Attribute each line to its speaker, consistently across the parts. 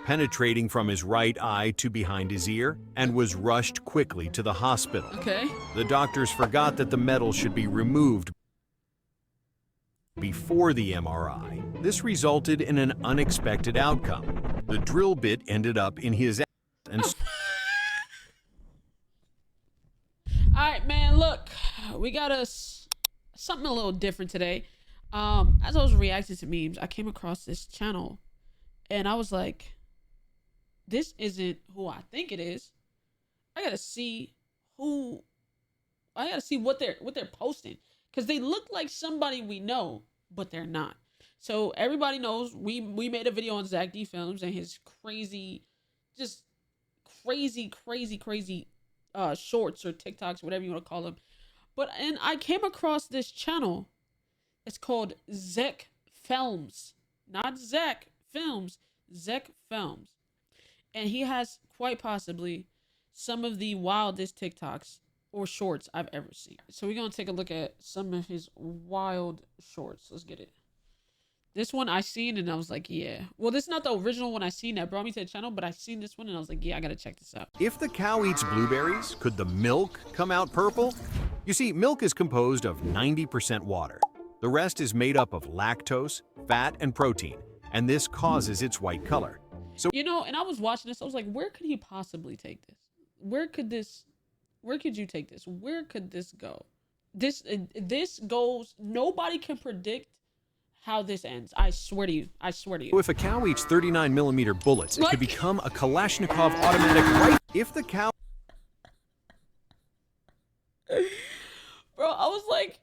Speaker 1: penetrating from his right eye to behind his ear and was rushed quickly to the hospital.
Speaker 2: Okay.
Speaker 1: The doctors forgot that the metal should be removed before the MRI. This resulted in an unexpected outcome. The drill bit ended up in his ass and
Speaker 2: All right, man, look, we got something a little different today. As I was reacting to memes, I came across this channel and I was like, this isn't who I think it is. I gotta see what they're posting, because they look like somebody we know, but they're not. So everybody knows we made a video on Zeck Felms and his crazy shorts or TikToks, whatever you want to call them. And I came across this channel. It's called Zeck Felms, not Zeck Films, Zeck Felms. And he has quite possibly some of the wildest TikToks or shorts I've ever seen. So we're going to take a look at some of his wild shorts. Let's get it. This one I seen and I was like, yeah. Well, this is not the original one I seen that brought me to the channel, but I seen this one and I was like, yeah, I got to check this out.
Speaker 1: if the cow eats blueberries, could the milk come out purple? You see, milk is composed of 90% water. The rest is made up of lactose, fat, and protein, and this causes its white color. So,
Speaker 2: You know, and I was watching this, I was like, where could he possibly take this? Where could you take this? Where could this go? This goes, nobody can predict how this ends. I swear to you. I swear to you.
Speaker 1: if a cow eats 39mm bullets, it could become a Kalashnikov automatic rifle. If the cow
Speaker 2: Bro, I was like,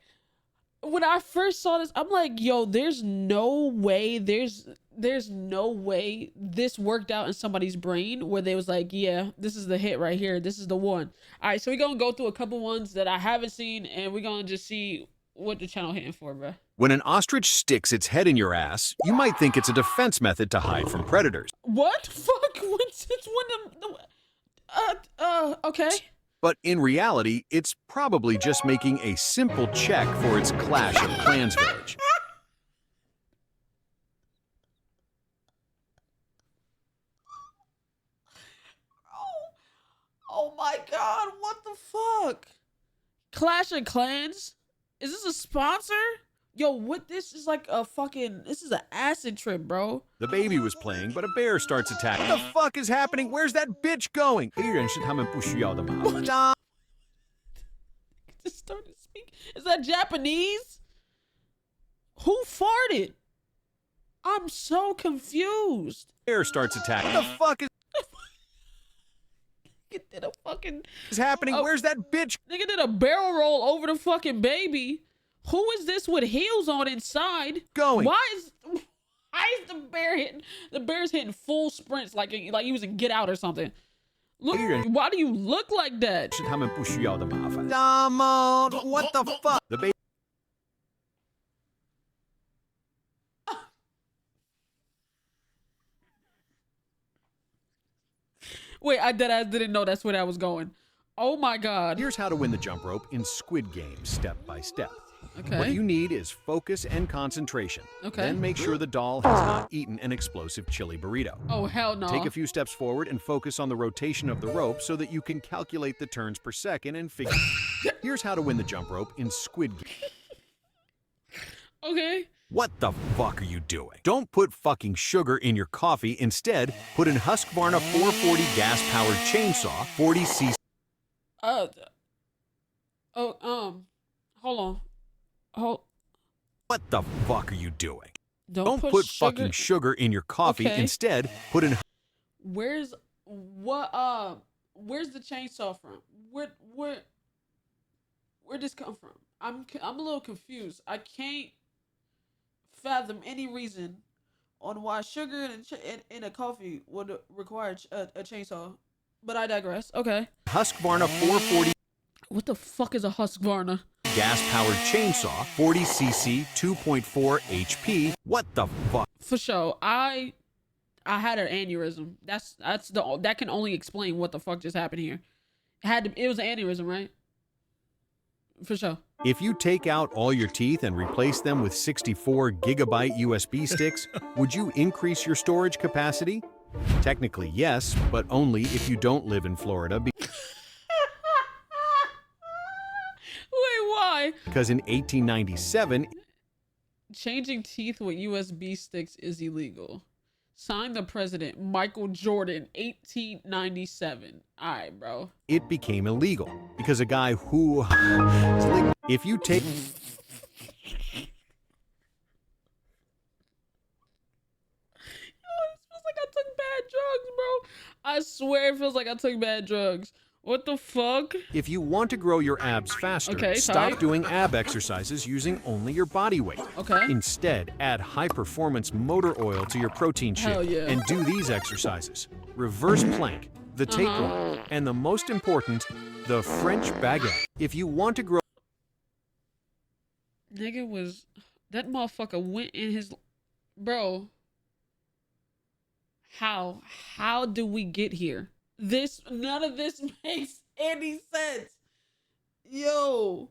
Speaker 2: when I first saw this, I'm like, yo, there's no way this worked out in somebody's brain where they was like, yeah, this is the hit right here. This is the one. All right, so we're going to go through a couple ones that I haven't seen, and we're going to just see what the channel hitting for, bro.
Speaker 1: When an ostrich sticks its head in your ass, you might think it's a defense method to hide from predators.
Speaker 2: What? Fuck? Okay.
Speaker 1: But in reality, it's probably just making a simple check for its Clash of Clans village.
Speaker 2: Oh my god, what the fuck? Clash of Clans? Is this a sponsor? Yo, what, this is like a fucking, this is an acid trip, bro.
Speaker 1: The baby was playing, but a bear starts attacking. What the fuck is happening? Where's that bitch going? 黑人是他们不需要的嘛。
Speaker 2: Just started speaking. Is that Japanese? Who farted? I'm so confused.
Speaker 1: Bear starts attacking. What the fuck
Speaker 2: Nigga did a fucking,
Speaker 1: is happening? Where's that bitch
Speaker 2: nigga did a barrel roll over the fucking baby. Who is this with heels on inside?
Speaker 1: going?
Speaker 2: Why is the bear hitting? The bear's hitting full sprints like he was in Get Out or something. Look, why do you look like that?
Speaker 1: 是他们不需要的麻烦。What the fuck? The baby.
Speaker 2: Wait, I didn't know that's where that was going. Oh my god.
Speaker 1: Here's how to win the jump rope in Squid Game, step by step.
Speaker 2: Okay.
Speaker 1: What you need is focus and concentration.
Speaker 2: Okay.
Speaker 1: Then make sure the doll has not eaten an explosive chili burrito.
Speaker 2: Oh hell no.
Speaker 1: Take a few steps forward and focus on the rotation of the rope so that you can calculate the turns per second and figure. Here's how to win the jump rope in Squid Game.
Speaker 2: Okay.
Speaker 1: What the fuck are you doing? Don't put fucking sugar in your coffee. Instead, put in Husqvarna 440 gas-powered chainsaw, 40cc.
Speaker 2: Hold on.
Speaker 1: What the fuck are you doing?
Speaker 2: Don't
Speaker 1: put fucking sugar in your coffee.
Speaker 2: Okay.
Speaker 1: Instead, put in.
Speaker 2: Where's the chainsaw from? Where'd this come from? I'm a little confused. I can't fathom any reason on why sugar in a coffee would require a chainsaw. But I digress. Okay.
Speaker 1: Husqvarna 440
Speaker 2: What the fuck is a Husqvarna?
Speaker 1: gas-powered chainsaw, 40cc, 2.4 HP. What the fuck?
Speaker 2: For sure. I had an aneurysm. That can only explain what the fuck just happened here. It was an aneurysm, right? For sure.
Speaker 1: If you take out all your teeth and replace them with 64 gigabyte USB sticks, would you increase your storage capacity? Technically, yes, but only if you don't live in Florida.
Speaker 2: Wait, why?
Speaker 1: Because in 1897,
Speaker 2: Changing teeth with USB sticks is illegal. Signed the president, Michael Jordan, 1897. All right, bro.
Speaker 1: it became illegal because a guy who if you take
Speaker 2: It feels like I took bad drugs, bro. I swear it feels like I took bad drugs. What the fuck?
Speaker 1: if you want to grow your abs faster,
Speaker 2: Okay,
Speaker 1: stop
Speaker 2: tight.
Speaker 1: doing ab exercises using only your body weight.
Speaker 2: Okay.
Speaker 1: Instead, add high-performance motor oil to your protein shake
Speaker 2: Hell yeah.
Speaker 1: and do these exercises: reverse plank, the tapeworm, and the most important, the French baguette. If you want to grow
Speaker 2: Nigga was... That motherfucker went in his... Bro. How do we get here? None of this makes any sense. Yo.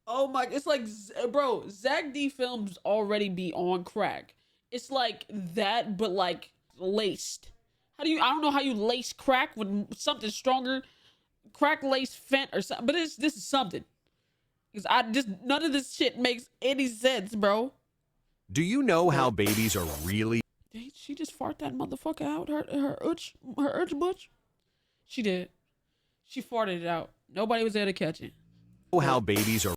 Speaker 2: Oh my... It's like... Bro, Zack Felms already be on crack. It's like that, but like laced. I don't know how you lace crack with something stronger. Crack lace fent or something. But this is something. Because none of this shit makes any sense, bro.
Speaker 1: Do you know how babies are really
Speaker 2: Did she just fart that motherfucker out? Her urge butch? She did. She farted it out. Nobody was there to catch it.
Speaker 1: how babies are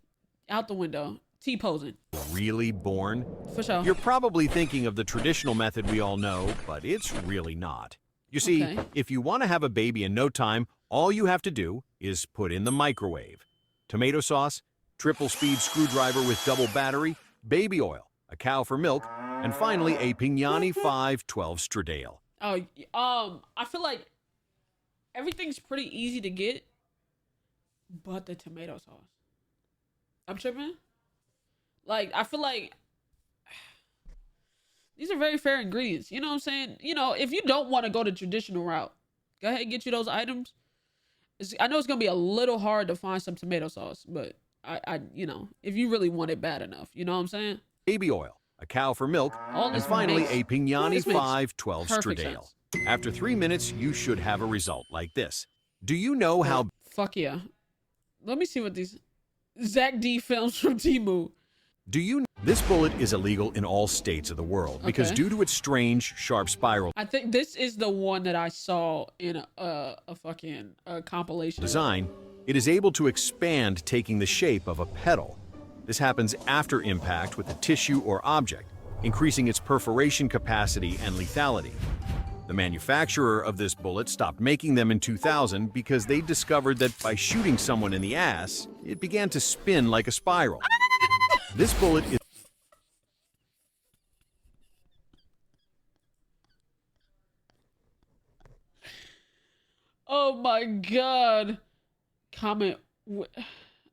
Speaker 2: Out the window. T-posing.
Speaker 1: really born?
Speaker 2: For sure.
Speaker 1: You're probably thinking of the traditional method we all know, but it's really not. You see,
Speaker 2: Okay.
Speaker 1: if you want to have a baby in no time, all you have to do is put in the microwave. Tomato sauce, triple speed screwdriver with double battery, baby oil, a cow for milk, and finally a Pignani 512 Stradale.
Speaker 2: Oh, I feel like everything's pretty easy to get, but the tomato sauce. I'm tripping. Like, I feel like these are very fair ingredients. You know what I'm saying? You know, if you don't want to go the traditional route, go ahead and get you those items. I know it's gonna be a little hard to find some tomato sauce, but you know, if you really want it bad enough, you know what I'm saying?
Speaker 1: Baby oil, a cow for milk,
Speaker 2: All
Speaker 1: and
Speaker 2: this
Speaker 1: finally
Speaker 2: makes-
Speaker 1: a Pignani
Speaker 2: this makes
Speaker 1: 512
Speaker 2: perfect
Speaker 1: Stradale.
Speaker 2: sense.
Speaker 1: After 3 minutes, you should have a result like this. Do you know how
Speaker 2: Fuck yeah. Let me see what these Zack Felms from Temu.
Speaker 1: this bullet is illegal in all states of the world because
Speaker 2: Okay.
Speaker 1: due to its strange, sharp spiral
Speaker 2: I think this is the one that I saw in a fucking compilation.
Speaker 1: design, it is able to expand, taking the shape of a petal. This happens after impact with a tissue or object, increasing its perforation capacity and lethality. The manufacturer of this bullet stopped making them in 2000 because they discovered that by shooting someone in the ass, it began to spin like a spiral. This bullet is
Speaker 2: Oh my god. Comment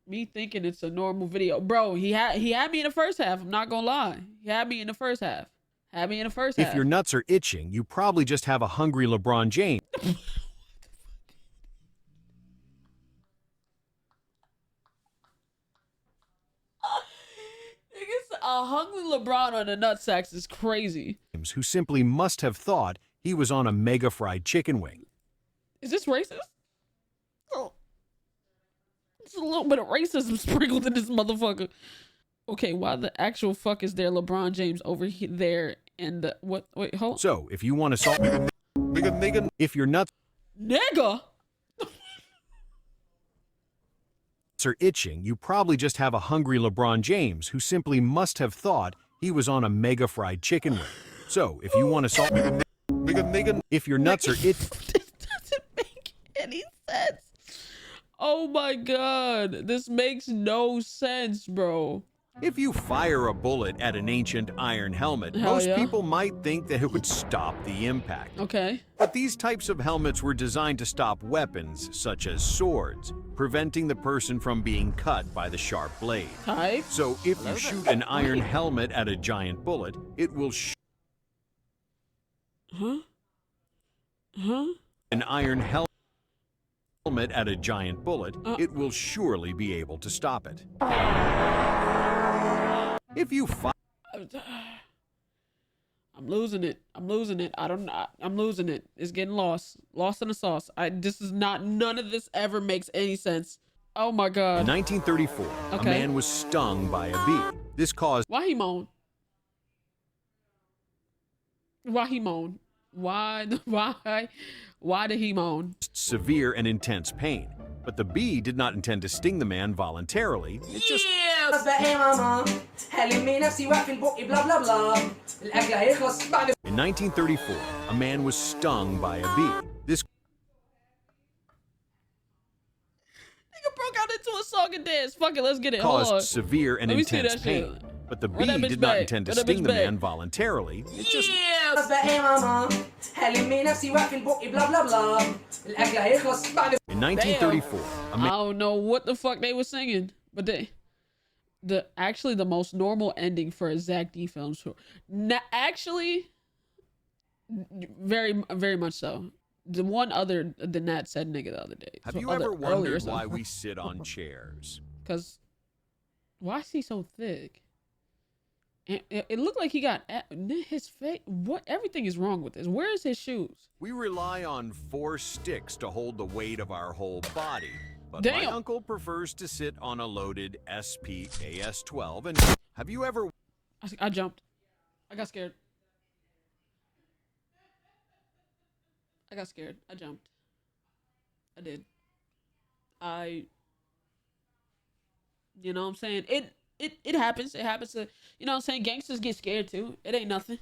Speaker 2: me thinking it's a normal video. Bro, he had me in the first half. I'm not gonna lie. He had me in the first half.
Speaker 1: if your nuts are itching, you probably just have a hungry LeBron James.
Speaker 2: Niggas, a hungry LeBron on the nutsacks is crazy.
Speaker 1: Who simply must have thought he was on a mega fried chicken wing.
Speaker 2: Is this racist? Oh. There's a little bit of racism sprinkled in this motherfucker. Okay, why the actual fuck is there LeBron James over there and the what? Wait, hold.
Speaker 1: So, if you want to solve if your nuts
Speaker 2: Nigga.
Speaker 1: are itching, you probably just have a hungry LeBron James who simply must have thought he was on a mega fried chicken wing. So, if you want to solve if your nuts are itching,
Speaker 2: This doesn't make any sense. Oh my god, this makes no sense, bro.
Speaker 1: if you fire a bullet at an ancient iron helmet,
Speaker 2: Hell
Speaker 1: most
Speaker 2: yeah.
Speaker 1: people might think that it would stop the impact.
Speaker 2: Okay.
Speaker 1: But these types of helmets were designed to stop weapons, such as swords, preventing the person from being cut by the sharp blade.
Speaker 2: Type.
Speaker 1: So if you shoot an iron helmet at a giant bullet, it will
Speaker 2: Huh? Huh?
Speaker 1: an iron helmet at a giant bullet, it will surely be able to stop it. If you fire
Speaker 2: I'm I'm losing it. I'm losing it. I'm losing it. It's getting lost. Lost in the sauce. This is not, none of this ever makes any sense. Oh my God.
Speaker 1: In 1934, a man was stung by a bee. This caused...
Speaker 2: Why he moan? Why he moan? Why did he moan?
Speaker 1: Severe and intense pain. But the bee did not intend to sting the man voluntarily. It just... In 1934, a man was stung by a bee. This
Speaker 2: nigga broke out into a song and dance. Fuck it, let's get it.
Speaker 1: caused severe and intense pain. But the bee did not intend to sting the man voluntarily. It just... In 1934, a man...
Speaker 2: I don't know what the fuck they were singing, but actually the most normal ending for a Zack Felms show. Actually, very, very much so. The one other than that said nigga the other day.
Speaker 1: Have you ever wondered why we sit on chairs?
Speaker 2: Because why is he so thick? It looked like he got his face. What? Everything is wrong with this. Where is his shoes?
Speaker 1: We rely on 4 sticks to hold the weight of our whole body. But
Speaker 2: Damn.
Speaker 1: My uncle prefers to sit on a loaded SPAS-12. And have you ever...
Speaker 2: I jumped. I got scared. I got scared. I jumped. I did. You know what I'm saying? It happens. It happens to, you know what I'm saying? Gangsters get scared too. It ain't nothing.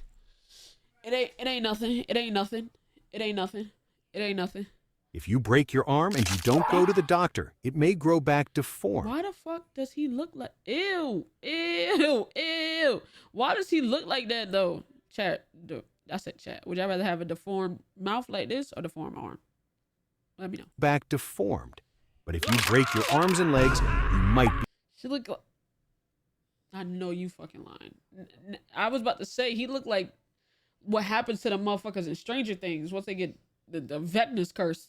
Speaker 2: It ain't nothing. It ain't nothing. It ain't nothing. It ain't nothing.
Speaker 1: If you break your arm and you don't go to the doctor, it may grow back deformed.
Speaker 2: Why the fuck does he look like... Ew. Ew. Ew. Why does he look like that though? Chat. I said chat. Would y'all rather have a deformed mouth like this or deformed arm? Let me know.
Speaker 1: Back deformed. But if you break your arms and legs, you might be...
Speaker 2: She look like... I know you fucking lying. I was about to say, he looked like what happens to the motherfuckers in Stranger Things once they get the Vecna's curse.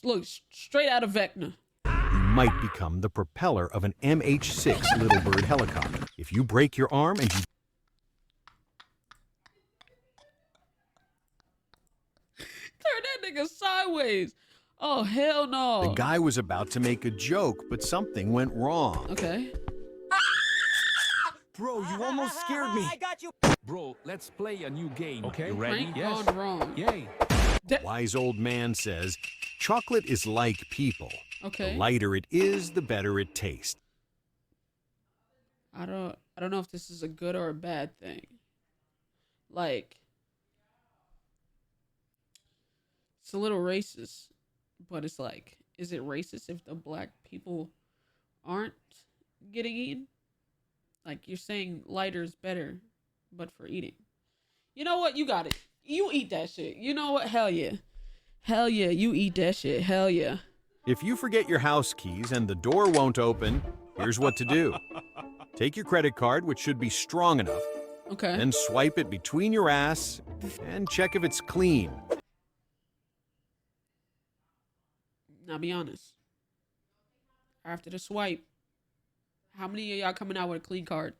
Speaker 2: Look, straight out of Vecna.
Speaker 1: You might become the propeller of an MH-6 Little Bird helicopter. If you break your arm and you...
Speaker 2: Turn that nigga sideways. Oh, hell no.
Speaker 1: The guy was about to make a joke, but something went wrong.
Speaker 2: Okay.
Speaker 3: Bro, you almost scared me.
Speaker 4: I got you.
Speaker 3: Bro, let's play a new game. Okay, you
Speaker 2: Prank
Speaker 3: ready? Yes.
Speaker 2: gone wrong.
Speaker 3: Yay.
Speaker 1: Wise old man says, chocolate is like people.
Speaker 2: Okay.
Speaker 1: The lighter it is, the better it tastes.
Speaker 2: I don't know if this is a good or a bad thing. Like, it's a little racist, but it's like, is it racist if the black people aren't getting eaten? Like, you're saying lighter is better, but for eating. You know what? You got it. You eat that shit. You know what? Hell yeah. Hell yeah, you eat that shit. Hell yeah.
Speaker 1: If you forget your house keys and the door won't open, here's what to do. Take your credit card, which should be strong enough,
Speaker 2: Okay.
Speaker 1: then swipe it between your ass and check if it's clean.
Speaker 2: Now be honest. After the swipe, how many of y'all coming out with a clean card?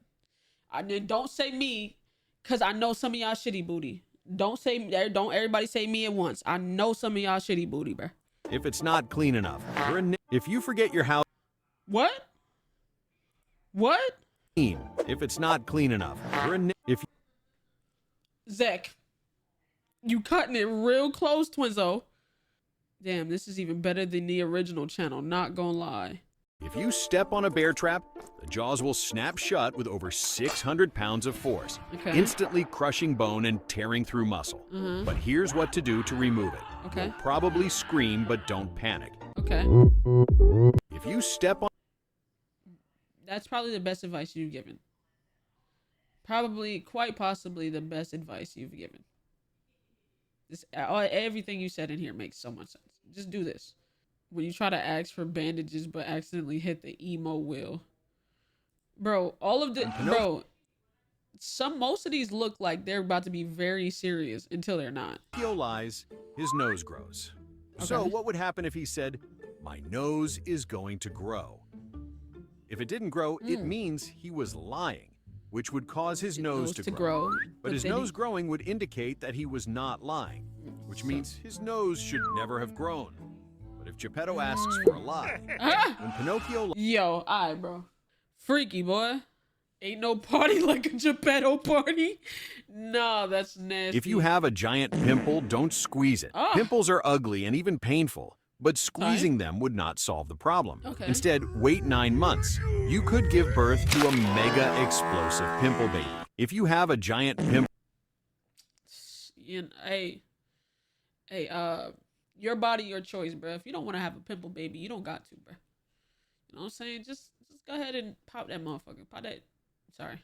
Speaker 2: Don't say me, cause I know some of y'all shitty booty. Don't everybody say me at once. I know some of y'all shitty booty, bro.
Speaker 1: If it's not clean enough, if you forget your house
Speaker 2: What? What?
Speaker 1: clean, if it's not clean enough, if
Speaker 2: Zack, you cutting it real close, Twinzo. Damn, this is even better than the original channel. Not gonna lie.
Speaker 1: If you step on a bear trap, the jaws will snap shut with over 600 pounds of force,
Speaker 2: Okay.
Speaker 1: instantly crushing bone and tearing through muscle. But here's what to do to remove it.
Speaker 2: Okay.
Speaker 1: You'll probably scream, but don't panic.
Speaker 2: Okay.
Speaker 1: If you step on...
Speaker 2: That's probably the best advice you've given. Probably, quite possibly, the best advice you've given. Everything you said in here makes so much sense. Just do this. When you try to ask for bandages but accidentally hit the emo wheel. Bro, all of the... Bro, most of these look like they're about to be very serious until they're not.
Speaker 1: Theo lies, his nose grows. So
Speaker 2: Okay.
Speaker 1: what would happen if he said, my nose is going to grow? If it didn't grow, it means he was lying. which would cause his nose to grow. But his
Speaker 2: then
Speaker 1: nose growing would indicate that he was not lying, which means his nose should never have grown. But if Geppetto asks for a lie, when Pinocchio...
Speaker 2: Yo, alright, bro. Freaky, boy. Ain't no party like a Geppetto party. Nah, that's nasty.
Speaker 1: If you have a giant pimple, don't squeeze it. Pimples are ugly and even painful, but squeezing them would not solve the problem.
Speaker 2: Okay.
Speaker 1: Instead, wait 9 months. You could give birth to a mega explosive pimple baby. If you have a giant pimple...
Speaker 2: Hey, your body, your choice, bro. If you don't want to have a pimple baby, you don't got to, bro. You know what I'm saying? Just go ahead and pop that motherfucker. Pop that. Sorry.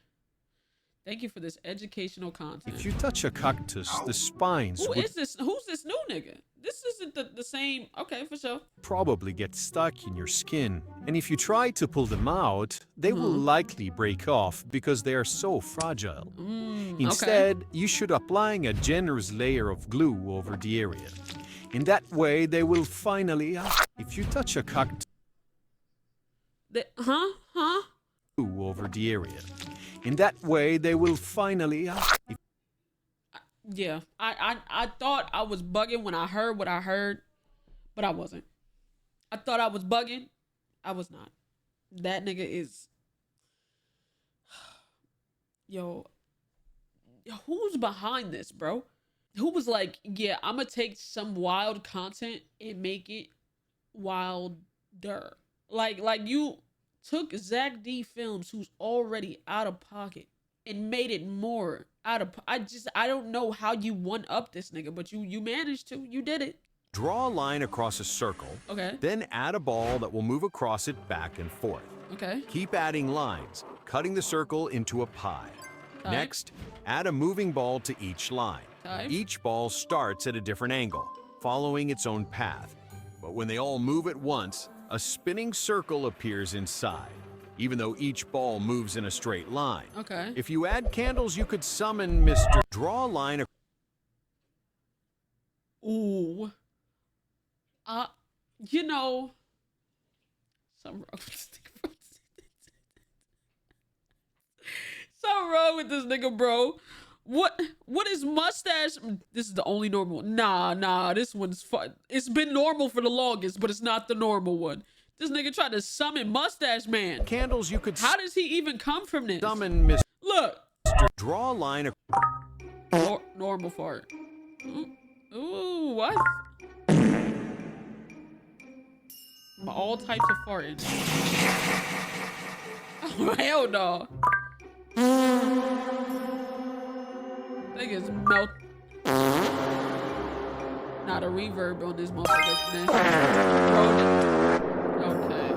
Speaker 2: Thank you for this educational content.
Speaker 1: If you touch a cactus, the spines
Speaker 2: Who
Speaker 1: would
Speaker 2: is this? Who's this new nigga? This isn't the same. Okay, for sure.
Speaker 1: probably get stuck in your skin. And if you try to pull them out, they will likely break off because they are so fragile. Instead, you should applying a generous layer of glue over the area. In that way, they will finally... If you touch a cactus... glue over the area. In that way, they will finally...
Speaker 2: Yeah, I thought I was bugging when I heard what I heard, but I wasn't. I thought I was bugging. I was not. That nigga is... Yo, who's behind this, bro? Who was like, yeah, I'm gonna take some wild content and make it wilder. Like you took Zack D Films, who's already out of pocket, and made it more out of... I don't know how you one up this nigga, but you managed to. You did it.
Speaker 1: Draw a line across a circle.
Speaker 2: Okay.
Speaker 1: Then add a ball that will move across it back and forth.
Speaker 2: Okay.
Speaker 1: Keep adding lines, cutting the circle into a pie.
Speaker 2: Okay.
Speaker 1: Next, add a moving ball to each line.
Speaker 2: Okay.
Speaker 1: Each ball starts at a different angle, following its own path. But when they all move at once, a spinning circle appears inside, even though each ball moves in a straight line.
Speaker 2: Okay.
Speaker 1: If you add candles, you could summon Mr. Draw a line.
Speaker 2: Ooh. You know, something wrong with this nigga, bro. Something wrong with this nigga, bro. What is mustache? This is the only normal. Nah, this one's fun. It's been normal for the longest, but it's not the normal one. This nigga tried to summon Mustache Man.
Speaker 1: Candles, you could
Speaker 2: How does he even come from this?
Speaker 1: summon Mr.
Speaker 2: Look.
Speaker 1: Draw a line.
Speaker 2: Normal fart. Ooh, what? All types of farting. Oh, hell no. Niggas melt. Not a reverb on this motherfucker. Okay.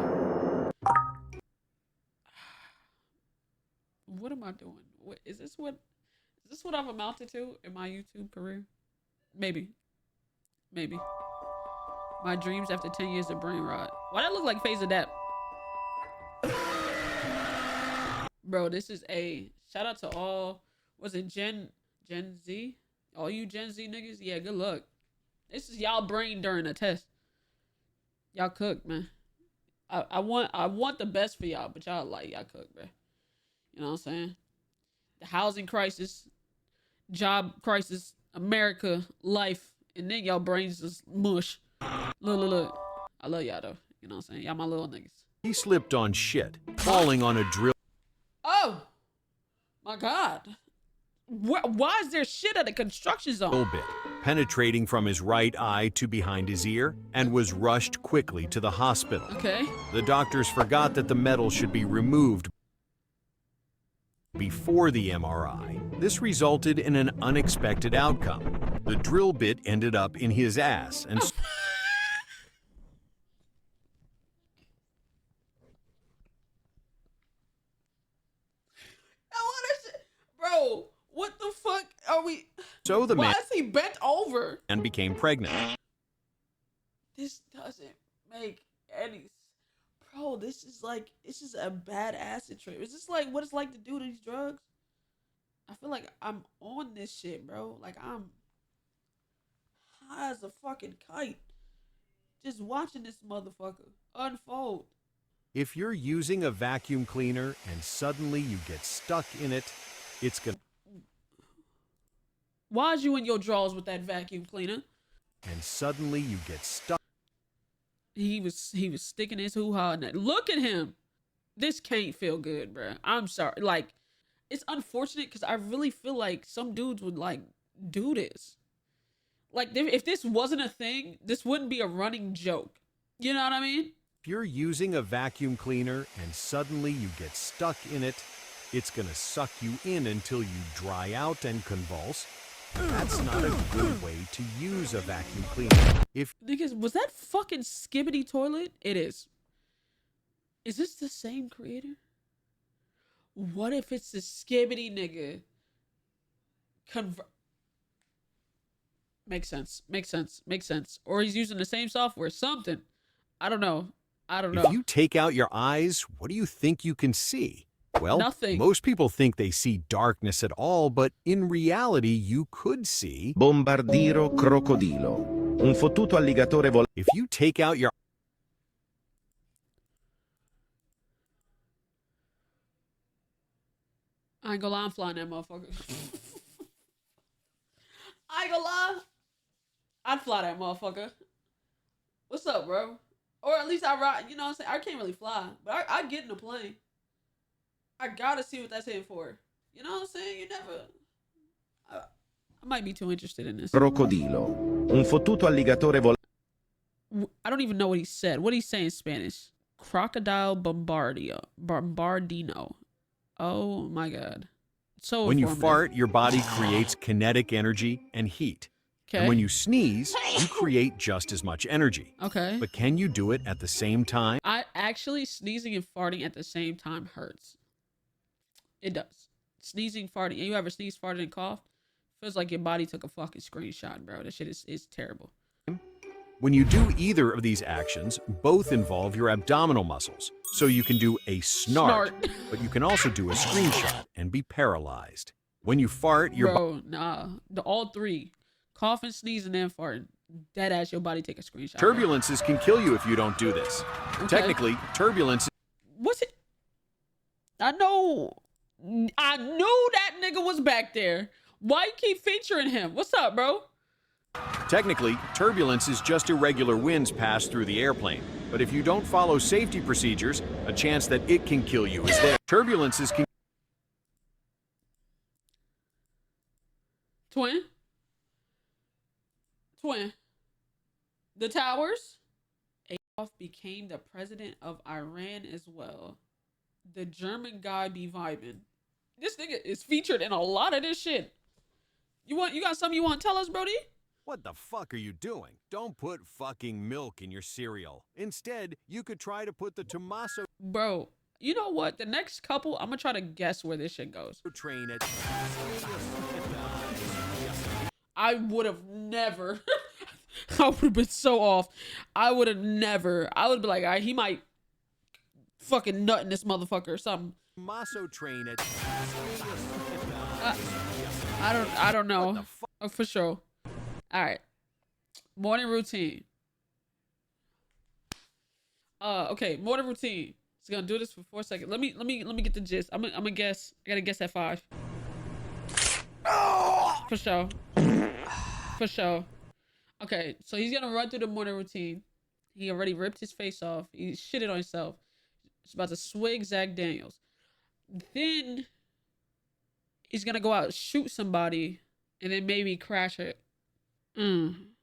Speaker 2: What am I doing? Is this what I've amounted to in my YouTube career? Maybe. My dreams after 10 years of brain rot. Why that look like Phase Adapt? Bro, this is a shout out to all, was it Gen Z? All you Gen Z niggas? Yeah, good luck. This is y'all brain during a test. Y'all cook, man. I want the best for y'all, but y'all cook, bro. You know what I'm saying? The housing crisis, job crisis, America, life, and then y'all brains just mush. Look. I love y'all though. You know what I'm saying? Y'all my little niggas.
Speaker 1: He slipped on shit, falling on a drill
Speaker 2: Oh my God. Why is there shit at a construction zone?
Speaker 1: bit, penetrating from his right eye to behind his ear, and was rushed quickly to the hospital.
Speaker 2: Okay.
Speaker 1: The doctors forgot that the metal should be removed before the MRI. This resulted in an unexpected outcome. The drill bit ended up in his ass and
Speaker 2: Bro, what the fuck are we?
Speaker 1: so the
Speaker 2: Why
Speaker 1: man
Speaker 2: is he bent over?
Speaker 1: became pregnant.
Speaker 2: This doesn't make any. Bro, this is a bad acid trip. Is this like what it's like to do these drugs? I feel like I'm on this shit, bro. Like I'm high as a fucking kite. Just watching this motherfucker unfold.
Speaker 1: If you're using a vacuum cleaner and suddenly you get stuck in it, it's gonna...
Speaker 2: Why's you in your drawers with that vacuum cleaner?
Speaker 1: And suddenly you get stuck.
Speaker 2: He was sticking his hoo-ha in that. Look at him. This can't feel good, bro. I'm sorry. Like, it's unfortunate because I really feel like some dudes would like do this. Like, if this wasn't a thing, this wouldn't be a running joke. You know what I mean?
Speaker 1: If you're using a vacuum cleaner and suddenly you get stuck in it, it's gonna suck you in until you dry out and convulse. That's not a good way to use a vacuum cleaner. If
Speaker 2: Niggas, was that fucking skibbity toilet? It is. Is this the same creator? What if it's the skibbity nigga? Makes sense. Makes sense. Makes sense. Or he's using the same software. Something. I don't know. I don't know.
Speaker 1: If you take out your eyes, what do you think you can see? Well,
Speaker 2: Nothing.
Speaker 1: Most people think they see darkness at all, but in reality, you could see...
Speaker 4: Bombardiro crocodilo. Un fottuto alligatore volante.
Speaker 1: If you take out your...
Speaker 2: I ain't gonna lie, I'm flying that motherfucker. I ain't gonna lie. I'd fly that motherfucker. What's up, bro? Or at least I ride, you know what I'm saying? I can't really fly, but I get in a plane. I gotta see what that's in for. You know what I'm saying? You never... I might be too interested in this.
Speaker 4: Crocodilo. Un fottuto alligatore volante.
Speaker 2: I don't even know what he said. What did he say in Spanish? Crocodile bombardino. Oh my God. So
Speaker 1: When you
Speaker 2: informative.
Speaker 1: fart, your body creates kinetic energy and heat.
Speaker 2: Okay.
Speaker 1: And when you sneeze, you create just as much energy.
Speaker 2: Okay.
Speaker 1: But can you do it at the same time?
Speaker 2: I actually, sneezing and farting at the same time hurts. It does. Sneezing, farting. And you ever sneeze, farted, and coughed? Feels like your body took a fucking screenshot, bro. That shit is terrible.
Speaker 1: When you do either of these actions, both involve your abdominal muscles. So you can do a snart, but you can also do a screenshot and be paralyzed. When you fart, your
Speaker 2: Bro, nah. All three. Coughing, sneezing, and farting. Dead ass, your body take a screenshot.
Speaker 1: turbulences can kill you if you don't do this.
Speaker 2: Okay.
Speaker 1: Technically, turbulence...
Speaker 2: What's it? I know that nigga was back there. Why you keep featuring him? What's up, bro?
Speaker 1: Technically, turbulence is just irregular winds pass through the airplane. But if you don't follow safety procedures, a chance that it can kill you is there. Turbulences can...
Speaker 2: Twin. The towers. Adolf became the president of Iran as well. The German guy be vibing. This nigga is featured in a lot of this shit. You got something you want to tell us, Brody?
Speaker 1: What the fuck are you doing? Don't put fucking milk in your cereal. Instead, you could try to put the Tommaso
Speaker 2: Bro, you know what? The next couple, I'm gonna try to guess where this shit goes.
Speaker 1: train at...
Speaker 2: I would have never. I would have been so off. I would have never. I would be like, all right, he might fucking nut in this motherfucker or something.
Speaker 1: Tommaso train at...
Speaker 2: I don't know.
Speaker 1: What the fuck?
Speaker 2: Oh, for sure. All right. Morning routine. Okay, morning routine. It's gonna do this for 4 seconds. Let me get the gist. I'm gonna guess. I gotta guess at 5. For sure. For sure. Okay, so he's gonna run through the morning routine. He already ripped his face off. He shitted on himself. He's about to swig Zach Daniels. Then he's gonna go out, shoot somebody, and then maybe crash it. And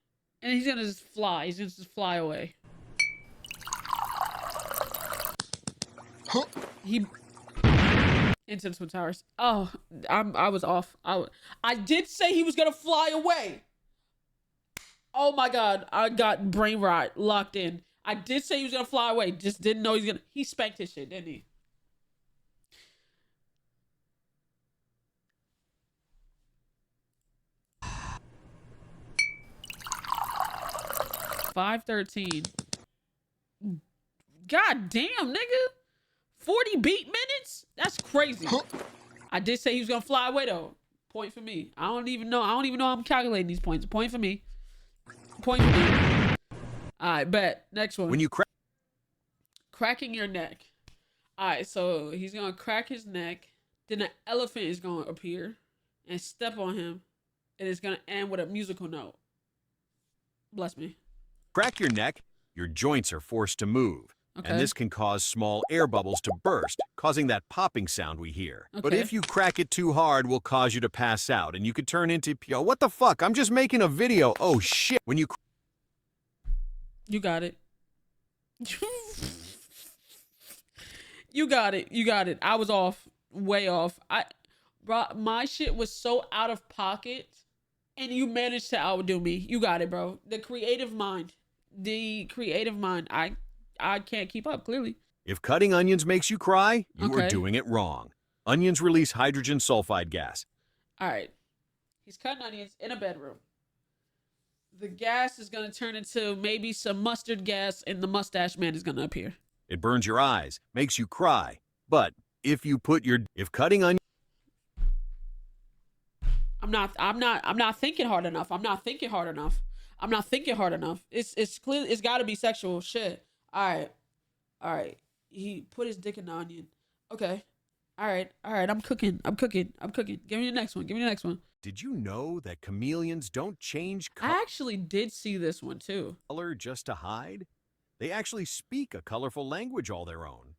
Speaker 2: he's gonna just fly. He's gonna just fly away. He into the Twin Towers. Oh, I was off. I did say he was gonna fly away. Oh my God, I got brain rot locked in. I did say he was gonna fly away. Just didn't know he spanked his shit, didn't he? $5.13. God damn, nigga. 40 beat minutes? That's crazy. I did say he was gonna fly away though. Point for me. I don't even know how I'm calculating these points. Point for me. Point for me. Alright, bet. Next one.
Speaker 1: When you
Speaker 2: cracking your neck. All right, so he's gonna crack his neck. Then an elephant is gonna appear and step on him, and it's gonna end with a musical note. Bless me.
Speaker 1: Crack your neck, your joints are forced to move.
Speaker 2: Okay.
Speaker 1: And this can cause small air bubbles to burst, causing that popping sound we hear. But
Speaker 2: Okay.
Speaker 1: if you crack it too hard, will cause you to pass out, and you could turn into, yo, what the fuck? I'm just making a video. Oh shit. When you
Speaker 2: You got it. You got it. You got it. I was off. Way off. Bro, my shit was so out of pocket, and you managed to outdo me. You got it, bro. The creative mind. I can't keep up, clearly.
Speaker 1: If cutting onions makes you cry, you are
Speaker 2: Okay.
Speaker 1: doing it wrong. Onions release hydrogen sulfide gas.
Speaker 2: All right. He's cutting onions in a bedroom. The gas is going to turn into maybe some mustard gas, and the mustache man is going to appear.
Speaker 1: It burns your eyes, makes you cry. But if cutting onions,
Speaker 2: I'm not thinking hard enough. I'm not thinking hard enough. It's clear. It's got to be sexual shit. All right. He put his dick in the onion. Okay. All right. I'm cooking. Give me the next one.
Speaker 1: did you know that chameleons don't change
Speaker 2: I actually did see this one too.
Speaker 1: color just to hide? They actually speak a colorful language all their own.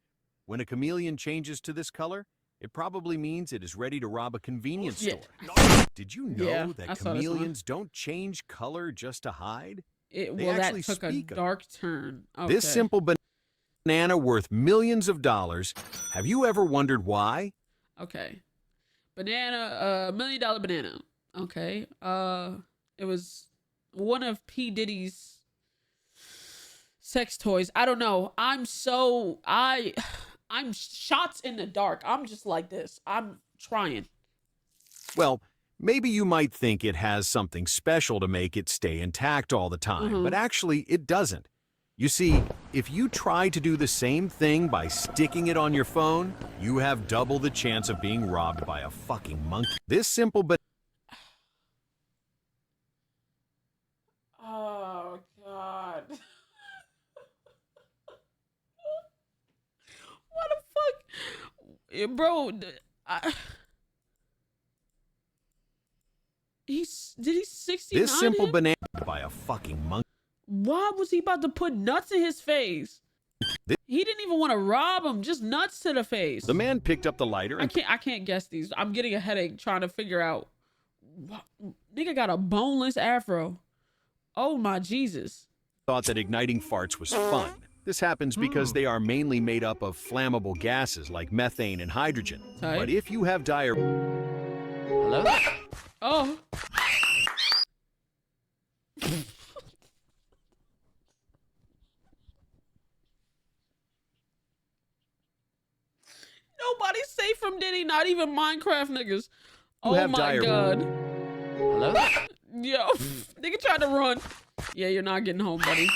Speaker 1: When a chameleon changes to this color, it probably means it is ready to rob a convenience
Speaker 2: Yeah.
Speaker 1: store. Did you know
Speaker 2: Yeah, I
Speaker 1: that
Speaker 2: saw this one.
Speaker 1: chameleons don't change color just to hide? They
Speaker 2: Well, that
Speaker 1: actually
Speaker 2: took a
Speaker 1: speak a-
Speaker 2: dark turn. Okay.
Speaker 1: This simple banana worth millions of dollars. Have you ever wondered why?
Speaker 2: Okay. Banana, $1 million banana. Okay. It was one of P. Diddy's sex toys. I don't know. I'm shots in the dark. I'm just like this. I'm trying.
Speaker 1: Well, maybe you might think it has something special to make it stay intact all the time, but actually it doesn't. You see, if you try to do the same thing by sticking it on your phone, you have double the chance of being robbed by a fucking monkey. This simple
Speaker 2: Oh, God. What the fuck? Bro, did he 69
Speaker 1: this simple
Speaker 2: him?
Speaker 1: banana by a fucking monkey.
Speaker 2: Why was he about to put nuts in his face? He didn't even want to rob him, just nuts to the face.
Speaker 1: The man picked up the lighter
Speaker 2: I
Speaker 1: and
Speaker 2: can't guess these. I'm getting a headache trying to figure out. Nigga got a boneless afro. Oh my Jesus.
Speaker 1: thought that igniting farts was fun. This happens because they are mainly made up of flammable gases like methane and hydrogen.
Speaker 2: Tight.
Speaker 1: But if you have diarrhea,
Speaker 3: Hello?
Speaker 2: Oh. Nobody's safe from Diddy, not even Minecraft niggas. Oh
Speaker 1: have
Speaker 2: my
Speaker 1: diarrhea.
Speaker 2: God.
Speaker 3: Hello?
Speaker 2: Yo, nigga tried to run. Yeah, you're not getting home, buddy.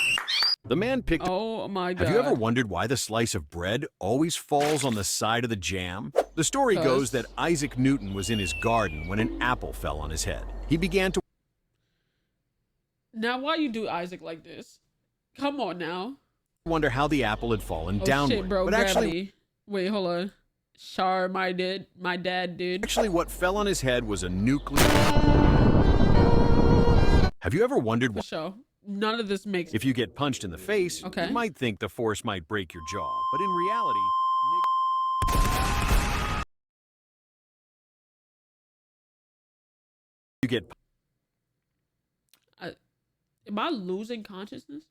Speaker 1: the man picked
Speaker 2: Oh my God.
Speaker 1: Have you ever wondered why the slice of bread always falls on the side of the jam? The story goes that Isaac Newton was in his garden when an apple fell on his head. He began to
Speaker 2: Now, why you do Isaac like this? Come on now.
Speaker 1: wonder how the apple had fallen
Speaker 2: Oh
Speaker 1: downward.
Speaker 2: shit, bro,
Speaker 1: but actually,
Speaker 2: gravity. Wait, hold on. Char, my dad did.
Speaker 1: what fell on his head was a nuclear. Have you ever wondered
Speaker 2: For
Speaker 1: why,
Speaker 2: sure. None of this makes.
Speaker 1: if you get punched in the face,
Speaker 2: Okay.
Speaker 1: you might think the force might break your jaw, but in reality, you get
Speaker 2: Am I losing consciousness?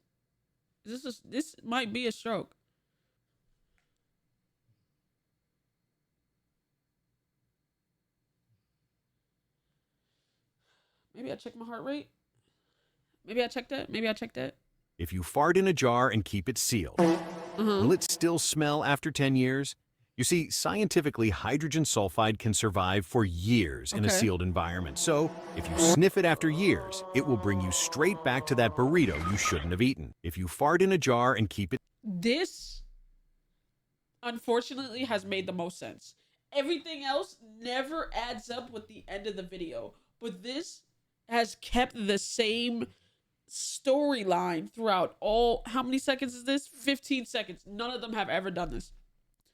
Speaker 2: This might be a stroke. Maybe I check my heart rate. Maybe I check that.
Speaker 1: If you fart in a jar and keep it sealed, will it still smell after 10 years? You see, scientifically, hydrogen sulfide can survive for years in a
Speaker 2: Okay.
Speaker 1: sealed environment. So, if you sniff it after years, it will bring you straight back to that burrito you shouldn't have eaten. If you fart in a jar and keep it,
Speaker 2: This, unfortunately, has made the most sense. Everything else never adds up with the end of the video. But this has kept the same storyline throughout all, how many seconds is this? 15 seconds. None of them have ever done this.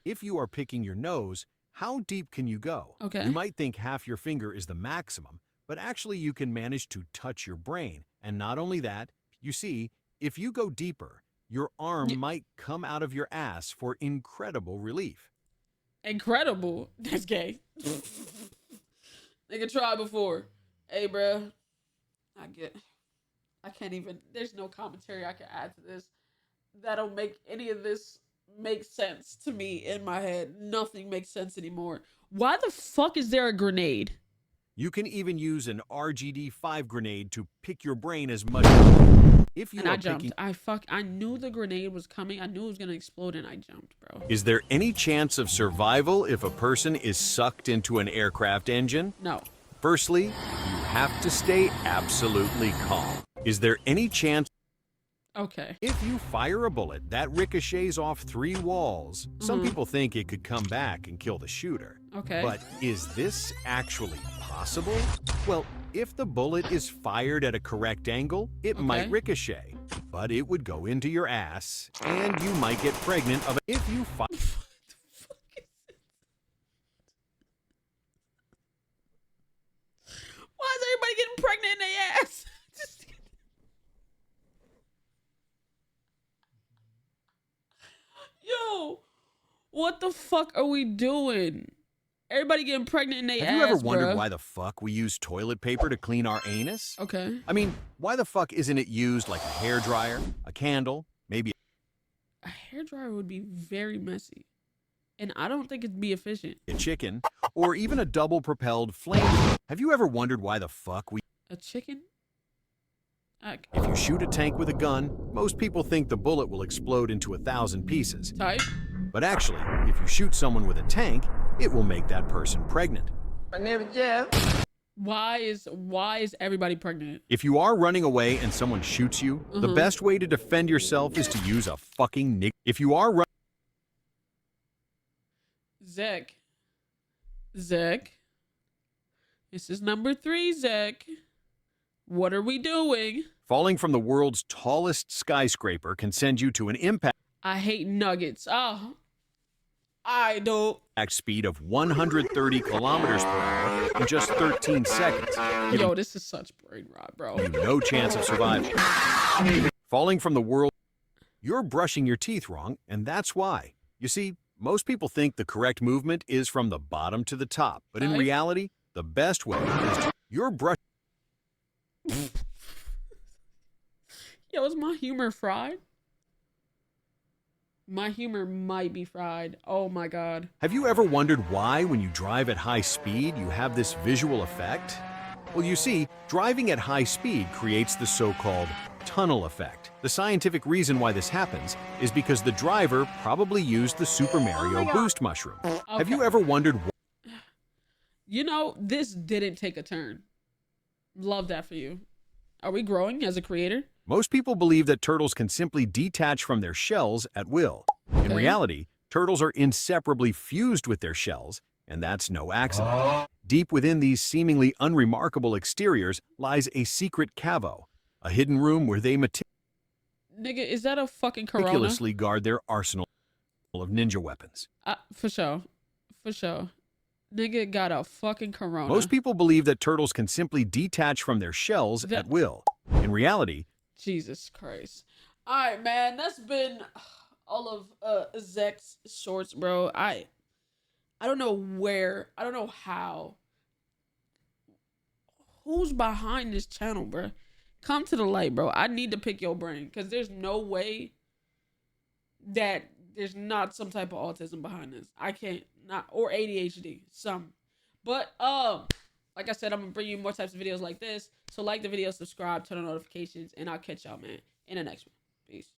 Speaker 1: If you are picking your nose, how deep can you go?
Speaker 2: Okay.
Speaker 1: You might think half your finger is the maximum, but actually you can manage to touch your brain. And not only that, you see, if you go deeper, your arm might come out of your ass for incredible relief.
Speaker 2: Incredible? That's gay. Nigga tried before. Hey, bruh. I can't even, there's no commentary I can add to this that'll make any of this make sense to me in my head. Nothing makes sense anymore. Why the fuck is there a grenade?
Speaker 1: You can even use an RGD-5 grenade to pick your brain as much. If you
Speaker 2: And
Speaker 1: are
Speaker 2: I jumped.
Speaker 1: picking,
Speaker 2: I knew the grenade was coming. I knew it was gonna explode, and I jumped, bro.
Speaker 1: is there any chance of survival if a person is sucked into an aircraft engine?
Speaker 2: No.
Speaker 1: Firstly, you have to stay absolutely calm. Is there any chance?
Speaker 2: Okay.
Speaker 1: If you fire a bullet that ricochets off 3 walls, some people think it could come back and kill the shooter.
Speaker 2: Okay.
Speaker 1: But is this actually possible? Well, if the bullet is fired at a correct angle, it might ricochet, but it would go into your ass, and you might get pregnant of it. If you fire...
Speaker 2: Why is everybody getting pregnant in their ass? Yo, what the fuck are we doing? Everybody getting pregnant in their ass,
Speaker 1: Have you ever wondered
Speaker 2: bruh.
Speaker 1: why the fuck we use toilet paper to clean our anus?
Speaker 2: Okay.
Speaker 1: I mean, why the fuck isn't it used like a hairdryer, a candle, maybe
Speaker 2: A hairdryer would be very messy. And I don't think it'd be efficient.
Speaker 1: a chicken, or even a double-propelled flame? Have you ever wondered why the fuck we...
Speaker 2: A chicken?
Speaker 1: If you shoot a tank with a gun, most people think the bullet will explode into 1,000 pieces.
Speaker 2: Type.
Speaker 1: But actually, if you shoot someone with a tank, it will make that person pregnant.
Speaker 5: My name is Jeff.
Speaker 2: Why is everybody pregnant?
Speaker 1: If you are running away and someone shoots you, the best way to defend yourself is to use a fucking nig. If you are
Speaker 2: Zack. This is number 3, Zack. What are we doing?
Speaker 1: falling from the world's tallest skyscraper can send you to an impact
Speaker 2: I hate nuggets. Oh, I don't.
Speaker 1: speed of 130 kilometers per hour in just 13 seconds.
Speaker 2: Yo, this is such brain rot, bro.
Speaker 1: No chance of surviving. Falling from the world, you're brushing your teeth wrong, and that's why. You see, most people think the correct movement is from the bottom to the top, but in reality, the best way is to, you're brushing.
Speaker 2: Yo, is my humor fried? My humor might be fried. Oh my God.
Speaker 1: Have you ever wondered why, when you drive at high speed, you have this visual effect? Well, you see, driving at high speed creates the so-called tunnel effect. The scientific reason why this happens is because the driver probably used the Super Mario Boost mushroom. Have you ever wondered why?
Speaker 2: You know, this didn't take a turn. Love that for you. Are we growing as a creator?
Speaker 1: Most people believe that turtles can simply detach from their shells at will. In reality, turtles are inseparably fused with their shells, and that's no accident. Deep within these seemingly unremarkable exteriors lies a secret cavo, a hidden room where they
Speaker 2: Nigga, is that a fucking Corona?
Speaker 1: meticulously guard their arsenal of ninja weapons.
Speaker 2: For sure. For sure. Nigga got a fucking Corona.
Speaker 1: Most people believe that turtles can simply detach from their shells at will. In reality,
Speaker 2: Jesus Christ. All right, man. That's been all of Zeck's shorts, bro. I don't know where. I don't know how. Who's behind this channel, bro? Come to the light, bro. I need to pick your brain because there's no way that there's not some type of autism behind this. I can't not or ADHD, some. But like I said, I'm gonna bring you more types of videos like this. So like the video, subscribe, turn on notifications, and I'll catch y'all, man, in the next one. Peace.